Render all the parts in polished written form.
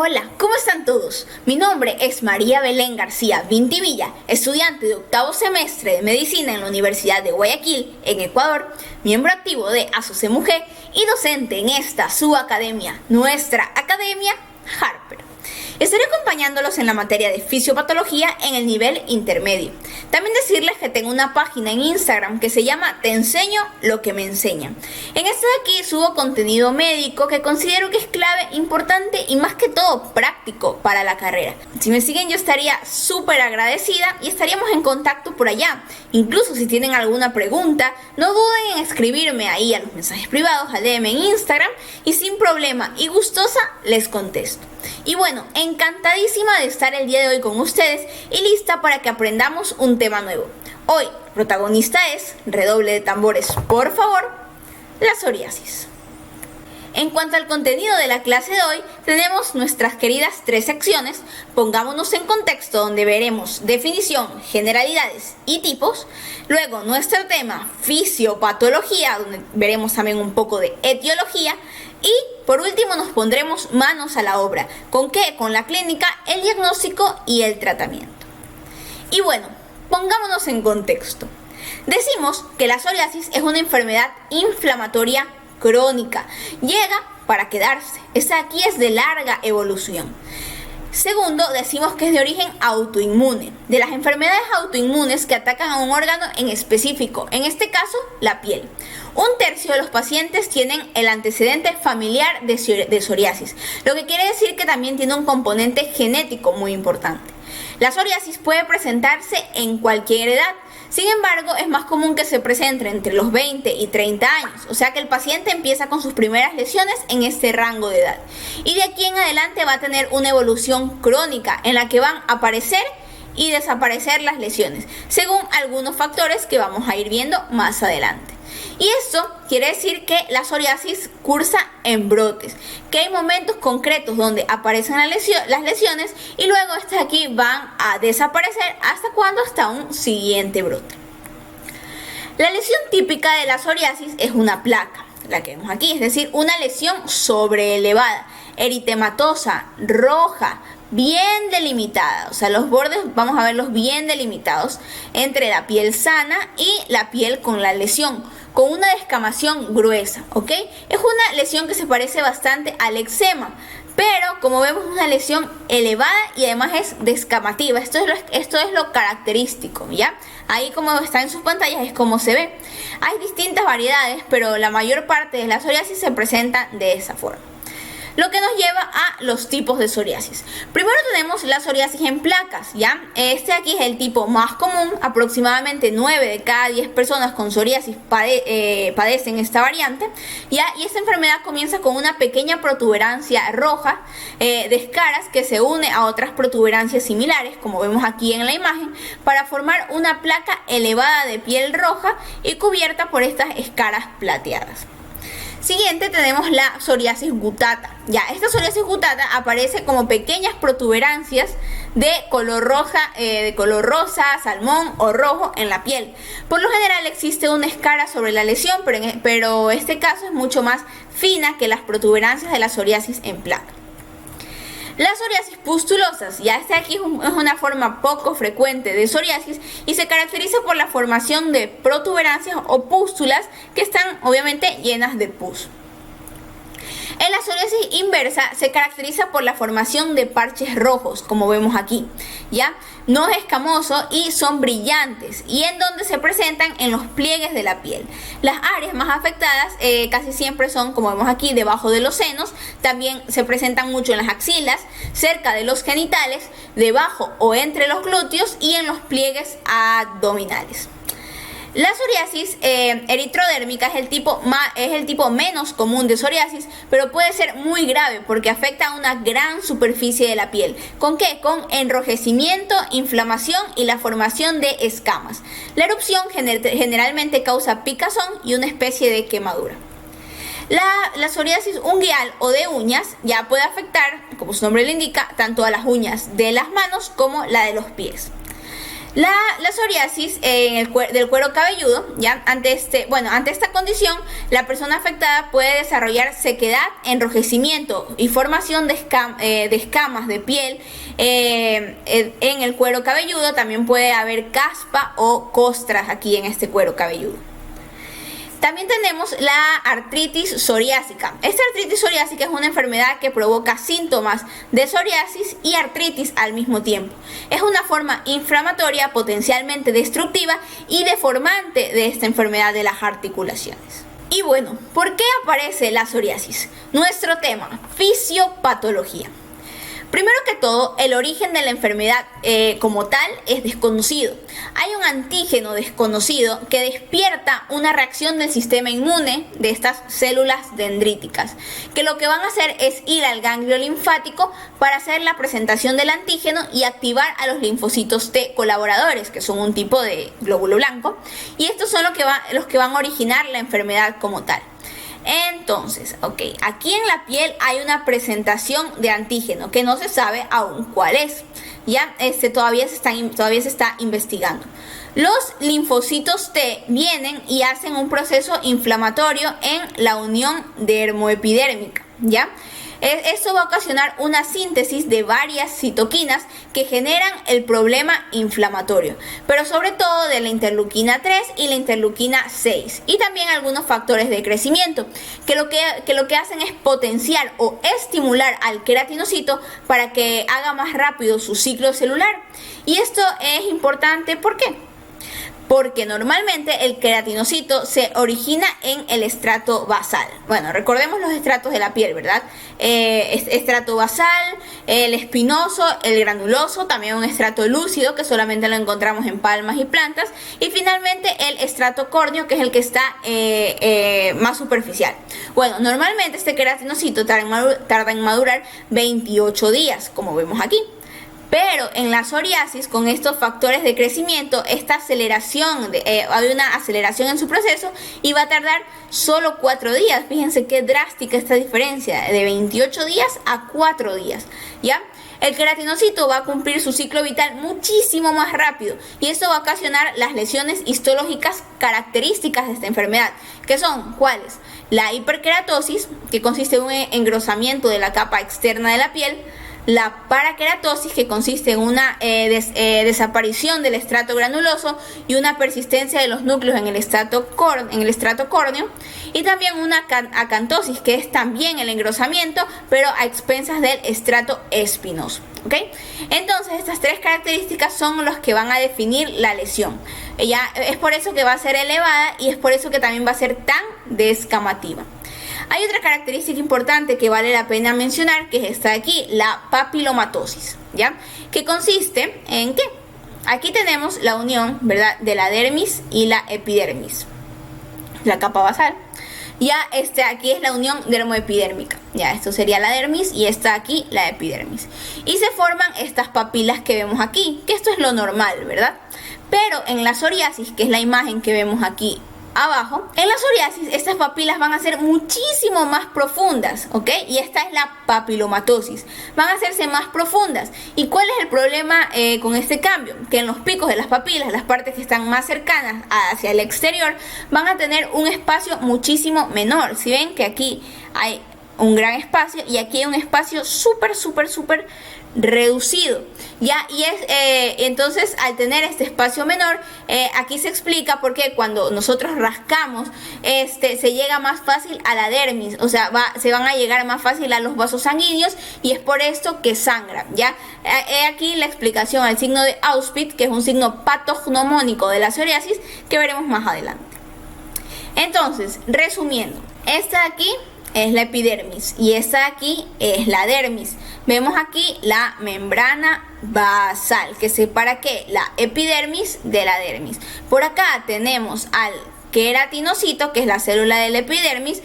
Hola, ¿cómo están todos? Mi nombre es María Belén García Vintivilla, estudiante de octavo semestre de Medicina en la Universidad de Guayaquil, en Ecuador, miembro activo de ASOCEMUJE y docente en esta su academia, nuestra academia Harper. Estaré acompañándolos en la materia de fisiopatología en el nivel intermedio. También decirles que tengo una página en Instagram que se llama Te enseño lo que me enseñan. En esta de aquí subo contenido médico que considero que es clave, importante y más que todo práctico para la carrera. Si me siguen yo estaría súper agradecida y estaríamos en contacto por allá. Incluso si tienen alguna pregunta, no duden en escribirme ahí a los mensajes privados, al DM en Instagram y sin problema y gustosa les contesto. Y bueno, encantadísima de estar el día de hoy con ustedes y lista para que aprendamos un tema nuevo. Hoy, protagonista es, redoble de tambores por favor, la psoriasis. En cuanto al contenido de la clase de hoy, tenemos nuestras queridas 3 secciones. Pongámonos en contexto, donde veremos definición, generalidades y tipos. Luego nuestro tema, fisiopatología, donde veremos también un poco de etiología. Y por último nos pondremos manos a la obra. ¿Con qué? Con la clínica, el diagnóstico y el tratamiento. Y bueno, pongámonos en contexto. Decimos que la psoriasis es una enfermedad inflamatoria crónica. Llega para quedarse. Esta aquí es de larga evolución. Segundo, decimos que es de origen autoinmune, de las enfermedades autoinmunes que atacan a un órgano en específico, en este caso, la piel. 1/3 de los pacientes tienen el antecedente familiar de psoriasis, lo que quiere decir que también tiene un componente genético muy importante. La psoriasis puede presentarse en cualquier edad. Sin embargo, es más común que se presente entre los 20 y 30 años, o sea que el paciente empieza con sus primeras lesiones en este rango de edad. Y de aquí en adelante va a tener una evolución crónica en la que van a aparecer y desaparecer las lesiones, según algunos factores que vamos a ir viendo más adelante. Y esto quiere decir que la psoriasis cursa en brotes, que hay momentos concretos donde aparecen las lesiones y luego estas aquí van a desaparecer hasta un siguiente brote. La lesión típica de la psoriasis es una placa, la que vemos aquí, es decir, una lesión sobreelevada, eritematosa, roja, bien delimitada, o sea, los bordes vamos a verlos bien delimitados entre la piel sana y la piel con la lesión, con una descamación gruesa, ¿ok? Es una lesión que se parece bastante al eczema, pero como vemos es una lesión elevada y además es descamativa. Esto es lo característico, ¿ya? Ahí como está en sus pantallas es como se ve. Hay distintas variedades, pero la mayor parte de la psoriasis se presenta de esa forma. Lo que nos lleva a los tipos de psoriasis. Primero tenemos la psoriasis en placas, ¿ya? Este aquí es el tipo más común, aproximadamente 9 de cada 10 personas con psoriasis padecen esta variante, ¿ya? Y esta enfermedad comienza con una pequeña protuberancia roja de escaras que se une a otras protuberancias similares, como vemos aquí en la imagen, para formar una placa elevada de piel roja y cubierta por estas escaras plateadas. Siguiente tenemos la psoriasis gutata. Ya, esta psoriasis gutata aparece como pequeñas protuberancias de color rosa, salmón o rojo en la piel. Por lo general existe una escara sobre la lesión, pero este caso es mucho más fina que las protuberancias de la psoriasis en placa. Las psoriasis pustulosas, ya esta aquí es una forma poco frecuente de psoriasis y se caracteriza por la formación de protuberancias o pústulas que están obviamente llenas de pus. En la psoriasis inversa se caracteriza por la formación de parches rojos, como vemos aquí, ¿ya? No es escamoso y son brillantes, y en donde se presentan en los pliegues de la piel. Las áreas más afectadas casi siempre son, como vemos aquí, debajo de los senos. También se presentan mucho en las axilas, cerca de los genitales, debajo o entre los glúteos y en los pliegues abdominales. La psoriasis eritrodérmica es el tipo menos común de psoriasis, pero puede ser muy grave porque afecta a una gran superficie de la piel. ¿Con qué? Con enrojecimiento, inflamación y la formación de escamas. La erupción generalmente causa picazón y una especie de quemadura. La psoriasis ungueal o de uñas ya puede afectar, como su nombre lo indica, tanto a las uñas de las manos como la de los pies. La psoriasis del cuero cabelludo, ¿ya? Ante esta condición, la persona afectada puede desarrollar sequedad, enrojecimiento y formación de escamas de piel en el cuero cabelludo. También puede haber caspa o costras aquí en este cuero cabelludo. También tenemos la artritis psoriásica. Esta artritis psoriásica es una enfermedad que provoca síntomas de psoriasis y artritis al mismo tiempo. Es una forma inflamatoria potencialmente destructiva y deformante de esta enfermedad de las articulaciones. Y bueno, ¿por qué aparece la psoriasis? Nuestro tema, fisiopatología. Primero que todo, el origen de la enfermedad como tal es desconocido. Hay un antígeno desconocido que despierta una reacción del sistema inmune de estas células dendríticas, que lo que van a hacer es ir al ganglio linfático para hacer la presentación del antígeno y activar a los linfocitos T colaboradores, que son un tipo de glóbulo blanco, y estos son los que van a originar la enfermedad como tal. Entonces, aquí en la piel hay una presentación de antígeno que no se sabe aún cuál es. Ya todavía se está investigando. Los linfocitos T vienen y hacen un proceso inflamatorio en la unión dermoepidérmica, ¿ya? Esto va a ocasionar una síntesis de varias citoquinas que generan el problema inflamatorio, pero sobre todo de la interleuquina 3 y la interleuquina 6, y también algunos factores de crecimiento que lo que hacen es potenciar o estimular al queratinocito para que haga más rápido su ciclo celular. Y esto es importante, ¿por qué? Porque normalmente el queratinocito se origina en el estrato basal. Bueno, recordemos los estratos de la piel, ¿verdad? Estrato basal, el espinoso, el granuloso, también un estrato lúcido que solamente lo encontramos en palmas y plantas, y finalmente el estrato córneo, que es el que está más superficial. Bueno, normalmente este queratinocito tarda en madurar 28 días, como vemos aquí. Pero en la psoriasis, con estos factores de crecimiento, hay una aceleración en su proceso y va a tardar solo 4 días. Fíjense qué drástica esta diferencia, de 28 días a 4 días, ¿ya? El queratinocito va a cumplir su ciclo vital muchísimo más rápido y esto va a ocasionar las lesiones histológicas características de esta enfermedad, que son, ¿cuáles? La hiperkeratosis, que consiste en un engrosamiento de la capa externa de la piel; la parakeratosis, que consiste en una desaparición del estrato granuloso y una persistencia de los núcleos en el estrato córneo; y también una acantosis, que es también el engrosamiento, pero a expensas del estrato espinoso. Entonces, estas 3 características son los que van a definir la lesión. Es por eso que va a ser elevada y es por eso que también va a ser tan descamativa. Hay otra característica importante que vale la pena mencionar, que es esta de aquí, la papilomatosis, ¿ya? Que consiste en que aquí tenemos la unión, ¿verdad?, de la dermis y la epidermis, la capa basal. Ya aquí es la unión dermoepidérmica, ya esto sería la dermis y esta aquí la epidermis. Y se forman estas papilas que vemos aquí, que esto es lo normal, ¿verdad? Pero en la psoriasis, que es la imagen que vemos aquí abajo, en la psoriasis estas papilas van a ser muchísimo más profundas, y esta es la papilomatosis, van a hacerse más profundas. ¿Y cuál es el problema con este cambio? Que en los picos de las papilas, las partes que están más cercanas hacia el exterior, van a tener un espacio muchísimo menor. Si ven que aquí hay un gran espacio y aquí hay un espacio súper reducido, ¿ya? Y entonces, al tener este espacio menor, aquí se explica por qué cuando nosotros rascamos se llega más fácil a la dermis, o sea, se van a llegar más fácil a los vasos sanguíneos, y es por esto que sangra, ¿ya? He aquí la explicación al signo de Auspitz, que es un signo patognomónico de la psoriasis, que veremos más adelante. Entonces, resumiendo, esta de aquí es la epidermis y esta de aquí es la dermis. Vemos aquí la membrana basal que separa ¿qué? La epidermis de la dermis. Por acá tenemos al queratinocito, que es la célula del epidermis.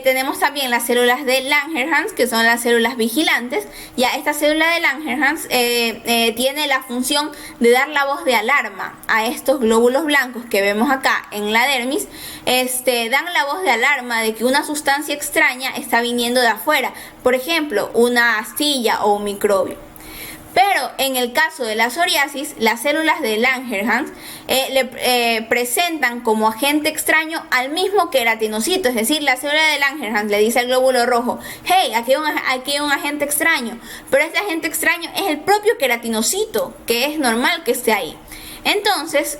Tenemos también las células de Langerhans, que son las células vigilantes. Ya esta célula de Langerhans tiene la función de dar la voz de alarma a estos glóbulos blancos que vemos acá en la dermis. Dan la voz de alarma de que una sustancia extraña está viniendo de afuera, por ejemplo, una astilla o un microbio. Pero en el caso de la psoriasis, las células de Langerhans presentan como agente extraño al mismo queratinocito, es decir, la célula de Langerhans le dice al glóbulo rojo, hey, aquí hay un agente extraño, pero este agente extraño es el propio queratinocito, que es normal que esté ahí. Entonces,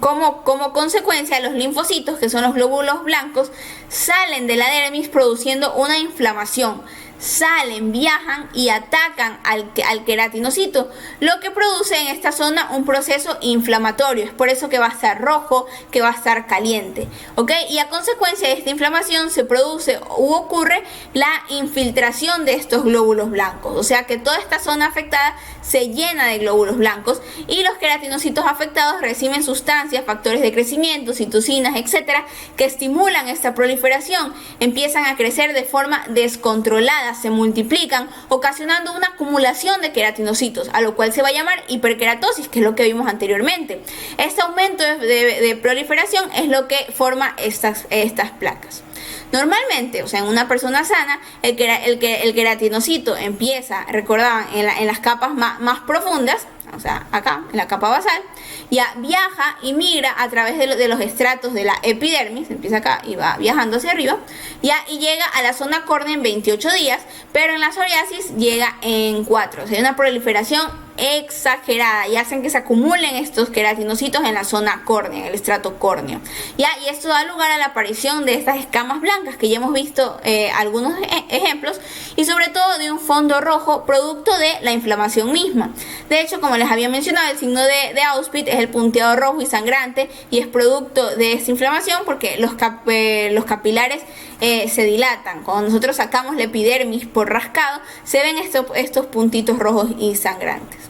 como consecuencia, los linfocitos, que son los glóbulos blancos, salen de la dermis produciendo una inflamación. Salen, viajan y atacan al queratinocito, lo que produce en esta zona un proceso inflamatorio. Es por eso que va a estar rojo, que va a estar caliente, ¿ok? Y a consecuencia de esta inflamación se produce u ocurre la infiltración de estos glóbulos blancos, o sea que toda esta zona afectada se llena de glóbulos blancos y los queratinocitos afectados reciben sustancias, factores de crecimiento, citocinas, etcétera, que estimulan esta proliferación, empiezan a crecer de forma descontrolada, se multiplican, ocasionando una acumulación de queratinocitos, a lo cual se va a llamar hiperkeratosis, que es lo que vimos anteriormente. Este aumento de proliferación es lo que forma estas placas. Normalmente, o sea, en una persona sana, el queratinocito empieza, recordaban, en las capas más profundas, o sea, acá, en la capa basal, ya viaja y migra a través de los estratos de la epidermis, empieza acá y va viajando hacia arriba, ya, y llega a la zona córnea en 28 días, pero en la psoriasis llega en 4, o sea, hay una proliferación exagerada y hacen que se acumulen estos queratinocitos en la zona córnea, en el estrato córneo, ya, y esto da lugar a la aparición de estas escamas blancas que ya hemos visto algunos ejemplos, y sobre todo de un fondo rojo producto de la inflamación misma. De hecho, como les había mencionado, el signo de Auspitz es el punteado rojo y sangrante, y es producto de esta inflamación porque los capilares se dilatan. Cuando nosotros sacamos la epidermis por rascado, se ven estos puntitos rojos y sangrantes.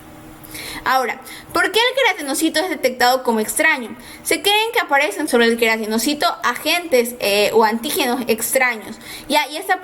Ahora, ¿por qué el queratinocito es detectado como extraño? Se creen que aparecen sobre el queratinocito agentes o antígenos extraños. Y esta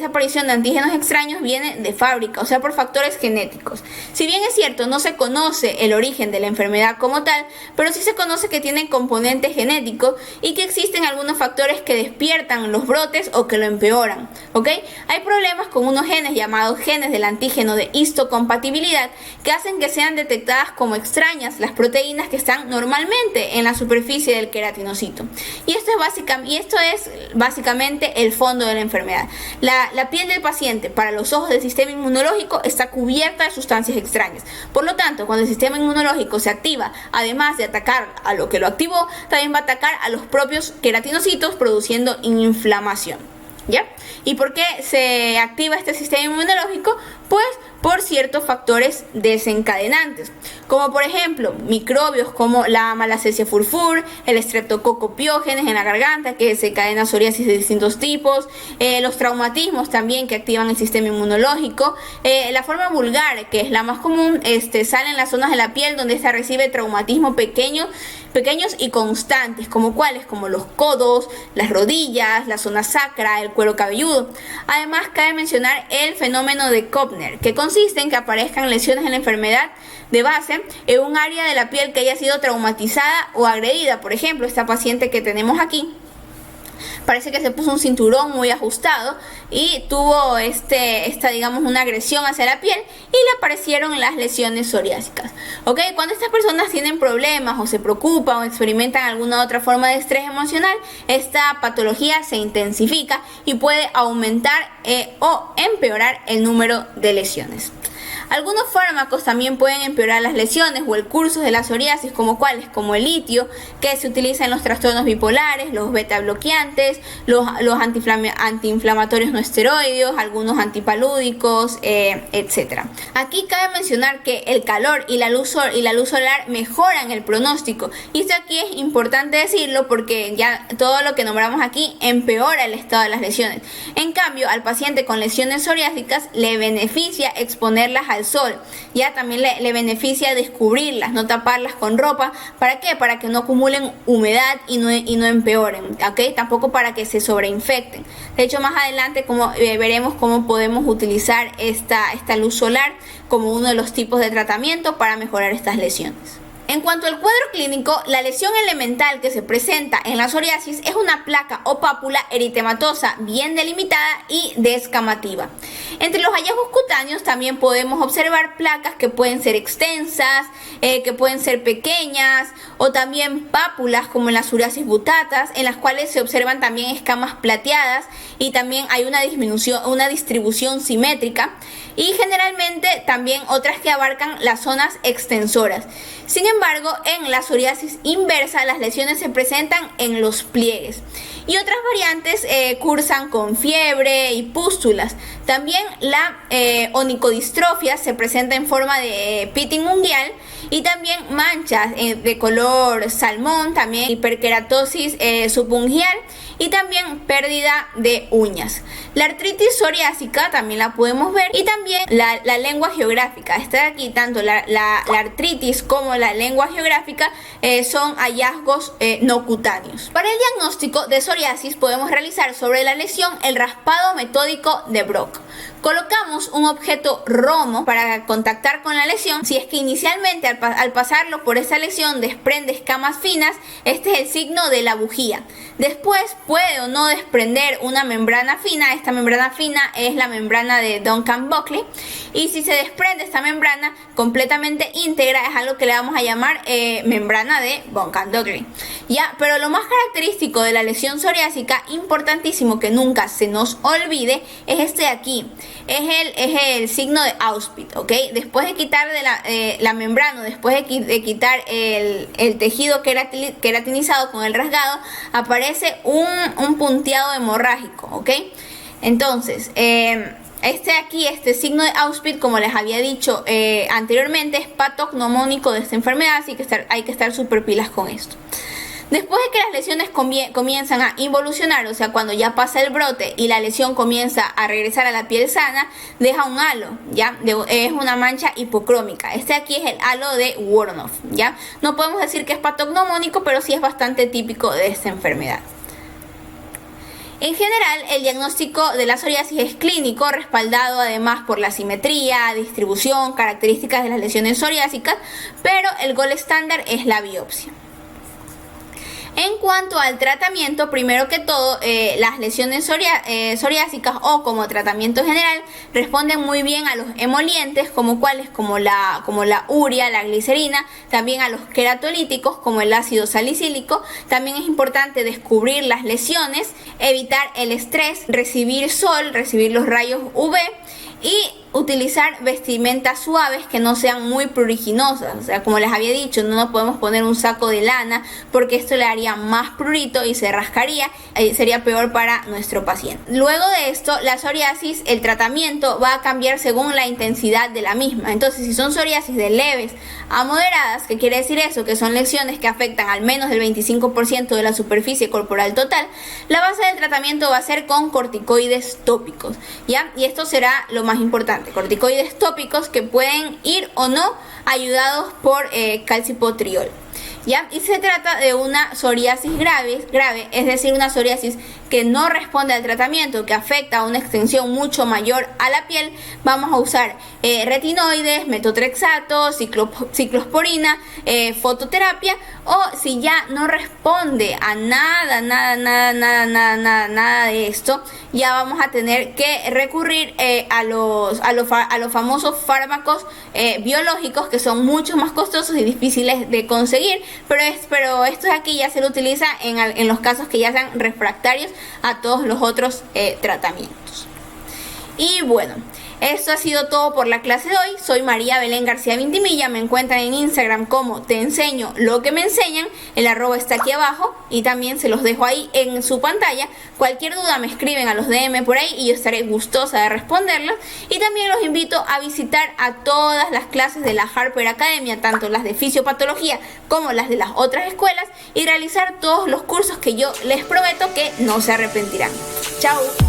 aparición de antígenos extraños viene de fábrica, o sea, por factores genéticos. Si bien es cierto, no se conoce el origen de la enfermedad como tal, pero sí se conoce que tienen componentes genéticos y que existen algunos factores que despiertan los brotes o que lo empeoran, ¿ok? Hay problemas con unos genes llamados genes del antígeno de histocompatibilidad que hacen que sean detectados como extrañas las proteínas que están normalmente en la superficie del queratinocito. Y esto es básicamente el fondo de la enfermedad. La piel del paciente, para los ojos del sistema inmunológico, está cubierta de sustancias extrañas. Por lo tanto, cuando el sistema inmunológico se activa, además de atacar a lo que lo activó, también va a atacar a los propios queratinocitos, produciendo inflamación. ¿Ya? ¿Y por qué se activa este sistema inmunológico? Pues por ciertos factores desencadenantes, como por ejemplo microbios como la Malassezia furfur, el Streptococcus pyogenes en la garganta que desencadena psoriasis de distintos tipos, los traumatismos también que activan el sistema inmunológico, la forma vulgar, que es la más común, sale en las zonas de la piel donde esta recibe traumatismo pequeños y constantes, como cuáles, como los codos, las rodillas, la zona sacra, el cuero cabelludo. Además, cabe mencionar el fenómeno de Kopner, que consiste en que aparezcan lesiones en la enfermedad de base en un área de la piel que haya sido traumatizada o agredida. Por ejemplo, esta paciente que tenemos aquí, parece que se puso un cinturón muy ajustado y tuvo digamos, una agresión hacia la piel y le aparecieron las lesiones psoriásicas. ¿Ok? Cuando estas personas tienen problemas o se preocupan o experimentan alguna otra forma de estrés emocional, esta patología se intensifica y puede aumentar o empeorar el número de lesiones. Algunos fármacos también pueden empeorar las lesiones o el curso de la psoriasis, como el litio, que se utiliza en los trastornos bipolares, los beta bloqueantes, los antiinflamatorios no esteroideos, algunos antipalúdicos, etc. Aquí cabe mencionar que el calor y la luz solar mejoran el pronóstico, y esto aquí es importante decirlo porque ya todo lo que nombramos aquí empeora el estado de las lesiones. En cambio, al paciente con lesiones psoriásicas le beneficia exponerlas al sol, ya también le beneficia descubrirlas, no taparlas con ropa. ¿Para qué? Para que no acumulen humedad y no empeoren, ¿ok? Tampoco para que se sobreinfecten. De hecho, más adelante veremos cómo podemos utilizar esta luz solar como uno de los tipos de tratamiento para mejorar estas lesiones. En cuanto al cuadro clínico, la lesión elemental que se presenta en la psoriasis es una placa o pápula eritematosa bien delimitada y descamativa. Entre los hallazgos cutáneos también podemos observar placas que pueden ser extensas, que pueden ser pequeñas, o también pápulas como en la psoriasis butatas, en las cuales se observan también escamas plateadas y también hay una distribución simétrica, y generalmente también otras que abarcan las zonas extensoras. Sin embargo, en la psoriasis inversa las lesiones se presentan en los pliegues. Y otras variantes cursan con fiebre y pústulas. También la onicodistrofia se presenta en forma de pitting unguial y también manchas de color salmón, también hiperkeratosis subunguial y también pérdida de uñas. La artritis psoriásica también la podemos ver, y también la lengua geográfica. Esta de aquí, tanto la artritis como la lengua geográfica son hallazgos no cutáneos. Para el diagnóstico de psoriasis podemos realizar sobre la lesión el raspado metódico de Brock. Colocamos un objeto romo para contactar con la lesión. Si es que inicialmente al pasarlo por esa lesión desprende escamas finas, este es el signo de la bujía. Después puede o no desprender una membrana fina. Esta membrana fina es la membrana de Duncan-Buckley, y si se desprende esta membrana completamente íntegra es algo que le vamos a llamar membrana de Duncan-Buckley. Ya, pero lo más característico de la lesión psoriásica, importantísimo que nunca se nos olvide, es este de aquí. Es el signo de Auspitz, ¿ok? Después de quitar la membrana, después de quitar el tejido queratinizado con el rasgado, aparece un punteado hemorrágico, ¿ok? Entonces, este signo de Auspitz, como les había dicho anteriormente, es patognomónico de esta enfermedad, así que hay que estar súper pilas con esto. Después de que las lesiones comienzan a involucionar, o sea, cuando ya pasa el brote y la lesión comienza a regresar a la piel sana, deja un halo, ¿ya? Es una mancha hipocrómica. Este aquí es el halo de Woronov, ¿ya? No podemos decir que es patognomónico, pero sí es bastante típico de esta enfermedad. En general, el diagnóstico de la psoriasis es clínico, respaldado además por la simetría, distribución, características de las lesiones psoriásicas, pero el gold estándar es la biopsia. En cuanto al tratamiento, primero que todo, las lesiones psoriásicas o como tratamiento general responden muy bien a los emolientes, como la urea, la glicerina, también a los queratolíticos como el ácido salicílico. También es importante descubrir las lesiones, evitar el estrés, recibir sol, recibir los rayos UV y utilizar vestimentas suaves que no sean muy pruriginosas. O sea, como les había dicho, no nos podemos poner un saco de lana porque esto le haría más prurito y se rascaría y sería peor para nuestro paciente. Luego de esto, la psoriasis, el tratamiento va a cambiar según la intensidad de la misma. Entonces, si son psoriasis de leves a moderadas, ¿qué quiere decir eso? Que son lesiones que afectan al menos el 25% de la superficie corporal total, la base del tratamiento va a ser con corticoides tópicos, ¿ya? Y esto será lo más importante. Corticoides tópicos que pueden ir o no ayudados por calcipotriol, ¿ya? Y se trata de una psoriasis grave, es decir, una psoriasis que no responde al tratamiento, que afecta a una extensión mucho mayor a la piel. Vamos a usar retinoides, metotrexato, ciclosporina, fototerapia, o si ya no responde a nada de esto, ya vamos a tener que recurrir a los famosos fármacos biológicos, que son mucho más costosos y difíciles de conseguir, pero estos aquí ya se lo utiliza en los casos que ya sean refractarios a todos los otros tratamientos. Y bueno, esto ha sido todo por la clase de hoy. Soy María Belén García Vintimilla. Me encuentran en Instagram como Te Enseño Lo Que Me Enseñan. El @ está aquí abajo y también se los dejo ahí en su pantalla. Cualquier duda me escriben a los DM por ahí y yo estaré gustosa de responderlas. Y también los invito a visitar a todas las clases de la Harper Academia, tanto las de fisiopatología como las de las otras escuelas, y realizar todos los cursos que yo les prometo que no se arrepentirán. Chao.